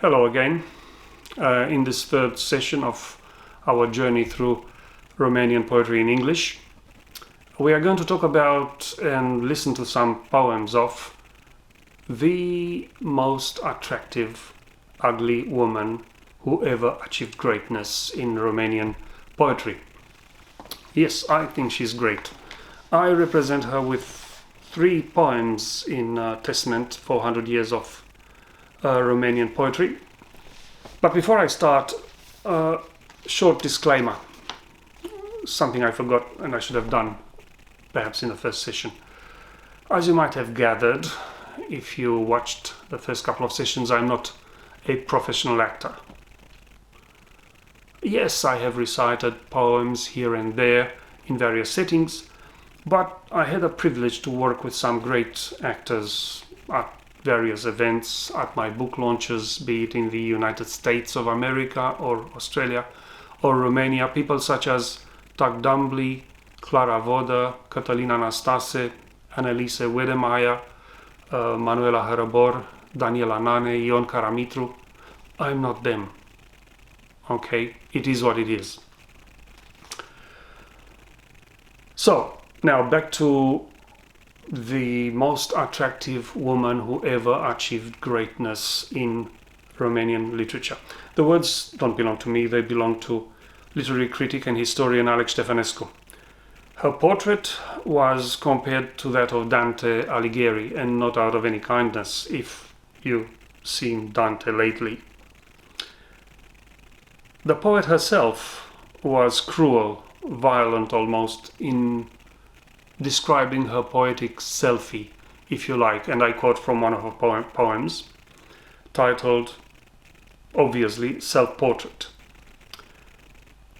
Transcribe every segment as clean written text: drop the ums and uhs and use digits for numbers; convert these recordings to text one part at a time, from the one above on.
Hello again. In this third session of our journey through Romanian poetry in English, we are going to talk about and listen to some poems of the most attractive, ugly woman who ever achieved greatness in Romanian poetry. Yes, I think she's great. I represent her with 3 poems in Testament, 400 years of Romanian poetry. But before I start, a short disclaimer. Something I forgot and I should have done perhaps in the first session. As you might have gathered, if you watched the first couple of sessions, I'm not a professional actor. Yes, I have recited poems here and there in various settings, but I had a privilege to work with some great actors at various events, at my book launches, be it in the United States of America or Australia or Romania, people such as Tag Dumbly, Clara Voda, Cătălina Nastase, Annelise Wedemeyer, Manuela Hărăbor, Daniela Nane, Ion Caramitru. I'm not them. Okay, it is what it is. So, now back to the most attractive woman who ever achieved greatness in Romanian literature. The words don't belong to me, they belong to literary critic and historian Alex Stefanescu. Her portrait was compared to that of Dante Alighieri, and not out of any kindness, if you've seen Dante lately. The poet herself was cruel, violent almost, in describing her poetic selfie, if you like, and I quote from one of her poems, titled, obviously, Self-Portrait.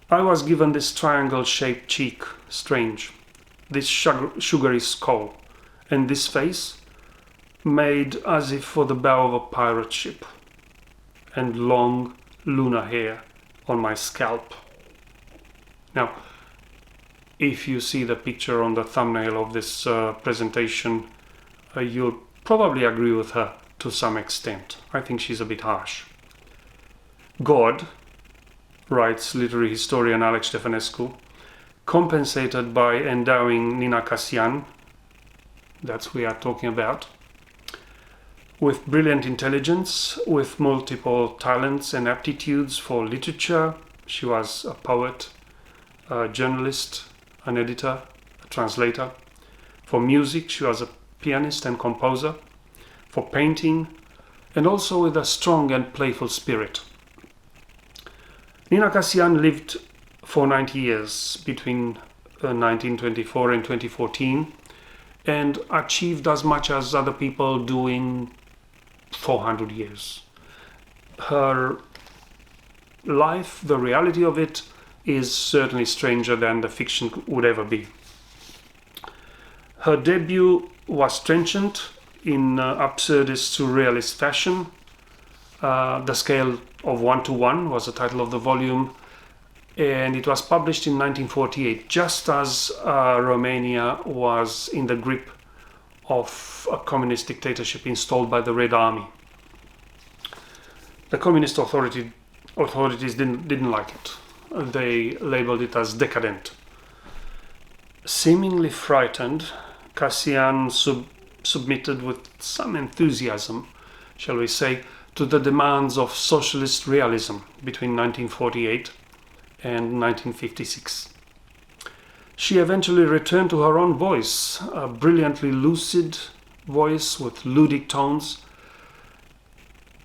I was given this triangle-shaped cheek, strange, this sugary skull, and this face, made as if for the bow of a pirate ship, and long lunar hair on my scalp. Now, if you see the picture on the thumbnail of this presentation, you'll probably agree with her to some extent. I think she's a bit harsh. God, writes literary historian Alex Stefanescu, compensated by endowing Nina Cassian, that's who we are talking about, with brilliant intelligence, with multiple talents and aptitudes for literature. She was a poet, a journalist, an editor, a translator. For music, she was a pianist and composer. For painting, and also with a strong and playful spirit. Nina Cassian lived for 90 years, between 1924 and 2014, and achieved as much as other people do in 400 years. Her life, the reality of it, is certainly stranger than the fiction would ever be. Her debut was trenchant in aburdist-surrealist fashion. The Scale of 1 to 1 was the title of the volume, and it was published in 1948, just as Romania was in the grip of a communist dictatorship installed by the Red Army. The communist authorities didn't like it. They labeled it as decadent. Seemingly frightened, Cassian submitted with some enthusiasm, shall we say, to the demands of socialist-realism between 1948 and 1956. She eventually returned to her own voice, a brilliantly lucid voice with ludic tones,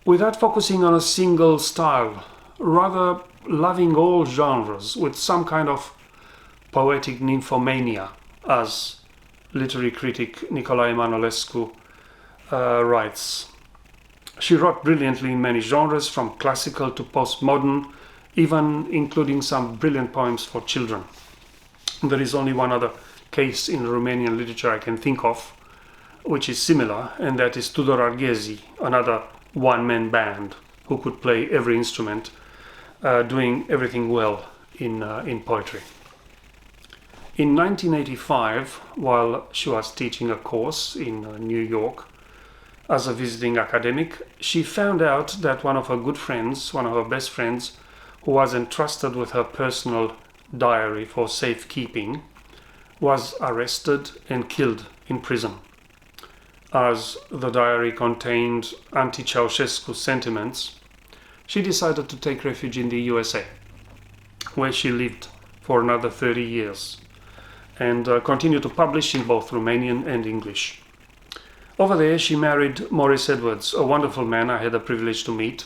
without focusing on a single style, rather loving all genres with some kind of poetic-nymphomania, as literary critic Nicolae Manolescu writes. She wrote brilliantly in many genres, from classical to postmodern, even including some brilliant poems for children. There is only one other case in Romanian literature I can think of, which is similar, and that is Tudor Arghezi, another one-man band who could play every instrument, doing everything well in poetry. In 1985, while she was teaching a course in New York, as a visiting academic, she found out that one of her good friends, one of her best friends, who was entrusted with her personal diary for safekeeping, was arrested and killed in prison, as the diary contained anti-Ceausescu sentiments. She decided to take refuge in the USA, where she lived for another 30 years and continued to publish in both Romanian and English. Over there, she married Maurice Edwards, a wonderful man I had the privilege to meet,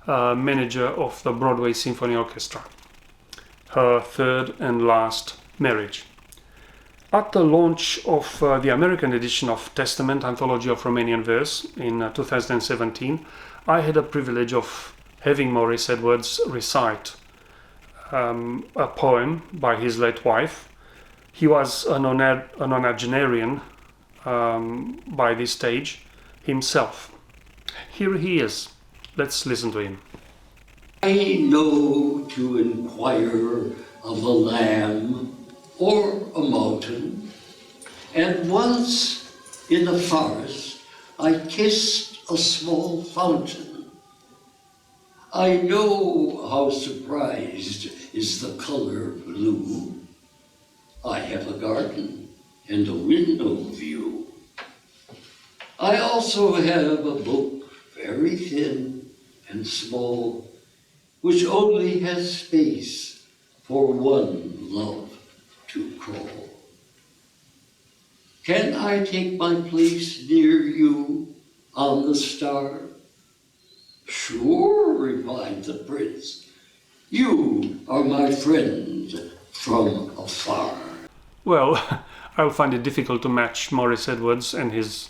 manager of the Broadway Symphony Orchestra. Her third and last marriage. At the launch of the American edition of Testament, Anthology of Romanian Verse in 2017, I had the privilege of having Maurice Edwards recite a poem by his late wife. He was a nonagenarian by this stage himself. Here he is. Let's listen to him. I know to inquire of a lamb or a mountain, and once in a forest I kissed a small fountain. I know how surprised is the color blue. I have a garden and a window view. I also have a book very thin and small, which only has space for one love to crawl. Can I take my place near you on the star? Sure, replied the prince. You are my friend from afar. Well, I'll find it difficult to match Maurice Edwards and his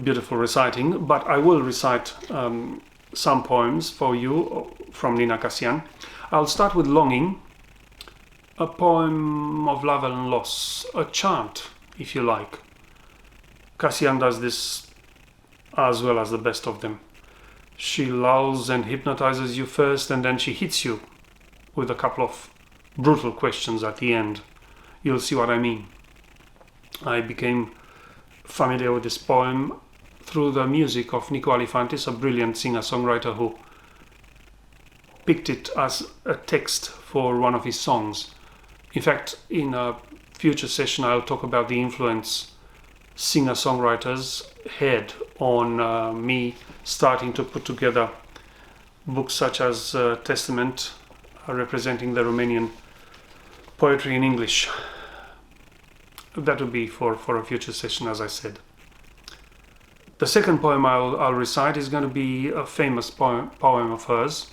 beautiful reciting, but I will recite some poems for you from Nina Cassian. I'll start with Longing, a poem of love and loss, a chant, if you like. Cassian does this as well as the best of them. She lulls and hypnotizes you first, and then she hits you with a couple of brutal questions at the end. You'll see what I mean. I became familiar with this poem through the music of Nicolae Manolescu, a brilliant singer-songwriter who picked it as a text for one of his songs. In fact, in a future session I'll talk about the influence singer-songwriters had on me starting to put together books such as Testament, representing the Romanian poetry in English. That would be for a future session, as I said. The second poem I'll recite is going to be a famous poem of hers,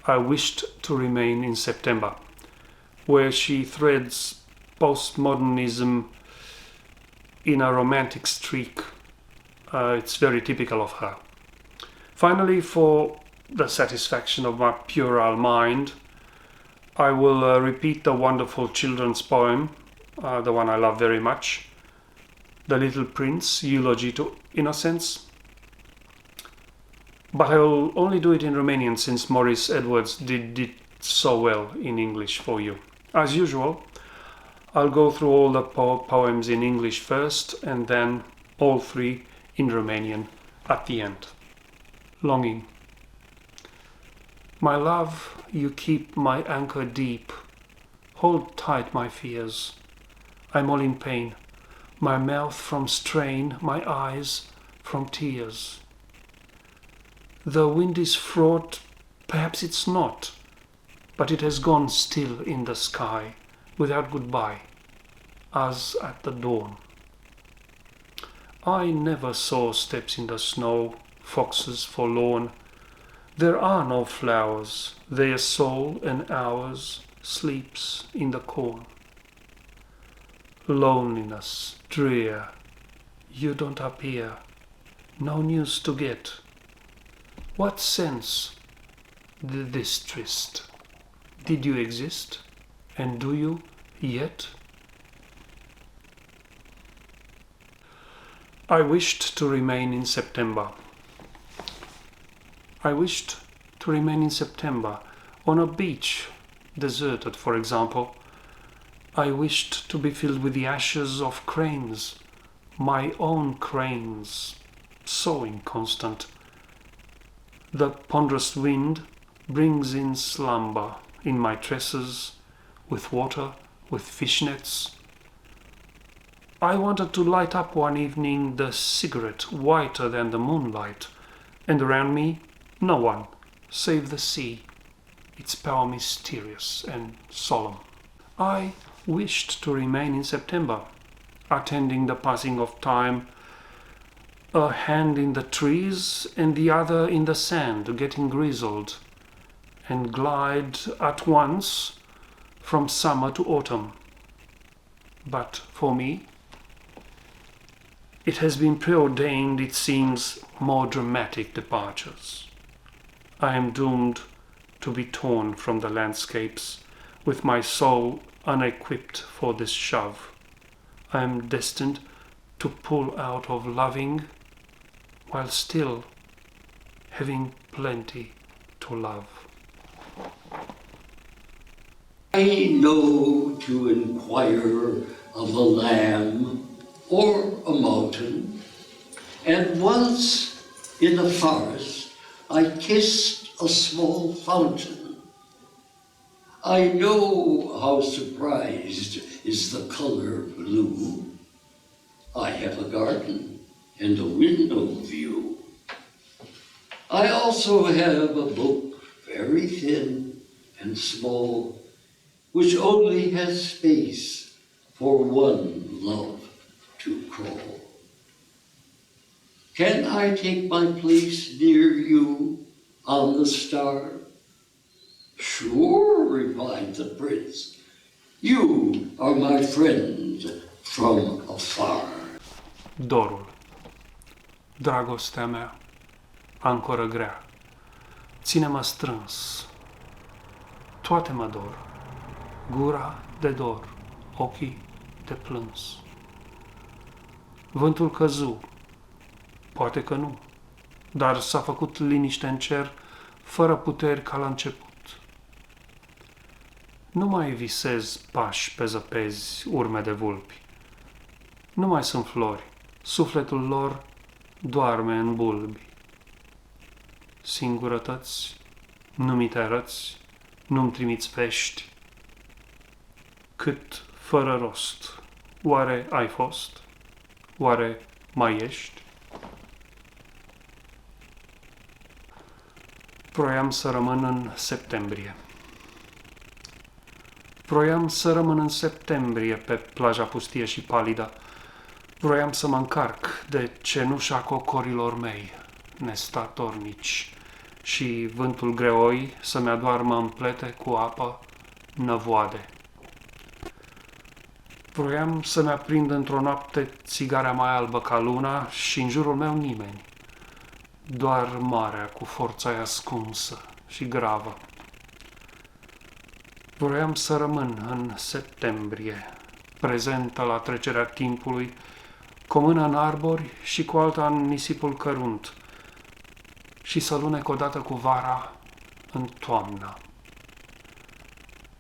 I Wished to Remain in September, where she threads postmodernism in a romantic streak. It's very typical of her. Finally, for the satisfaction of my puerile mind, I will repeat the wonderful children's poem, the one I love very much, The Little Prince, Eulogy to Innocence. But I will only do it in Romanian since Maurice Edwards did it so well in English for you. As usual, I'll go through all the poems in English first and then all three in Romanian at the end. Longing. My love, you keep my anchor deep. Hold tight my fears. I'm all in pain. My mouth from strain, my eyes from tears. The wind is fraught, perhaps it's not, but it has gone still in the sky, without goodbye, as at the dawn. I never saw steps in the snow, foxes forlorn. There are no flowers, their soul and ours sleeps in the corn. Loneliness, drear, you don't appear, no news to get. What sense did this tryst? Did you exist? And do you yet? I wished to remain in September. I wished to remain in September on a beach, deserted, for example. I wished to be filled with the ashes of cranes, my own cranes, so inconstant. The ponderous wind brings in slumber in my tresses, with water, with fishnets. I wanted to light up one evening the cigarette whiter than the moonlight, and around me no one save the sea, its power mysterious and solemn. I wished to remain in September, attending the passing of time, a hand in the trees and the other in the sand, getting grizzled, and glide at once from summer to autumn. But for me, it has been preordained, it seems, more dramatic departures. I am doomed to be torn from the landscapes, with my soul unequipped for this shove. I am destined to pull out of loving, while still having plenty to love. I know to inquire of a lamb or a mountain, and once in the forest I kissed a small fountain. I know how surprised is the color blue. I have a garden and a window view. I also have a book very thin and small, which only has space for one love to crawl. Can I take my place near you on the star? Sure, replied the prince. You are my friend from afar. Dorul. Dragostea mea, ancoră grea, ține-mă strâns. Toate mă dor, gura de dor, ochii de plâns. Vântul căzu, poate că nu, dar s-a făcut liniște în cer, fără puteri ca la început. Nu mai visez pași pe zăpezi, urme de vulpi. Nu mai sunt flori, sufletul lor doarme în bulbi. Singurătăți, nu-mi te arăți, nu-mi trimiți vești. Cât fără rost, oare ai fost? Oare mai ești? Vroiam să rămân în septembrie. Vroiam să rămân în septembrie pe plaja pustie și palidă. Vroiam să mă încarc de cenușa cocorilor mei, nestatornici, și vântul greoi să-mi adoarmă în plete cu apă năvoade. Vroiam să-mi aprind într-o noapte țigarea mai albă ca luna și în jurul meu nimeni, doar marea cu forța ei ascunsă și gravă. Vroiam să rămân în septembrie, prezentă la trecerea timpului, cu o mână în arbori și cu alta în nisipul cărunt, și să lunec odată cu vara în toamnă.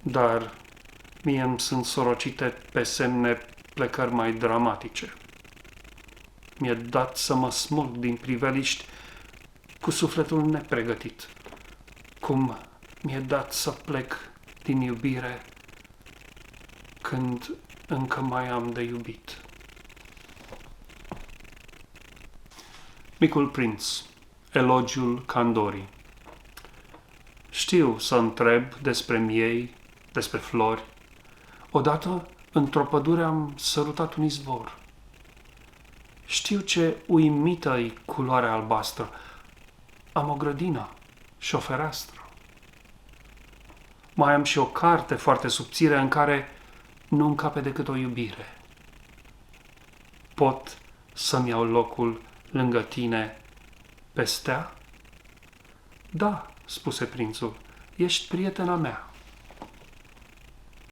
Dar mie îmi sunt sorocite pe semne plecări mai dramatice. Mi-e dat să mă smulg din priveliști cu sufletul nepregătit, cum mi-e dat să plec din iubire când încă mai am de iubit. Micul prinț, elogiul candorii. Știu să întreb despre miei, despre flori. Odată, într-o pădure am sărutat un izvor. Știu ce uimită-i culoarea albastră. Am o grădină și o fereastră. Mai am și o carte foarte subțire în care nu încape decât o iubire. Pot să-mi iau locul lângă tine pe stea? Da, spuse prințul, ești prietena mea.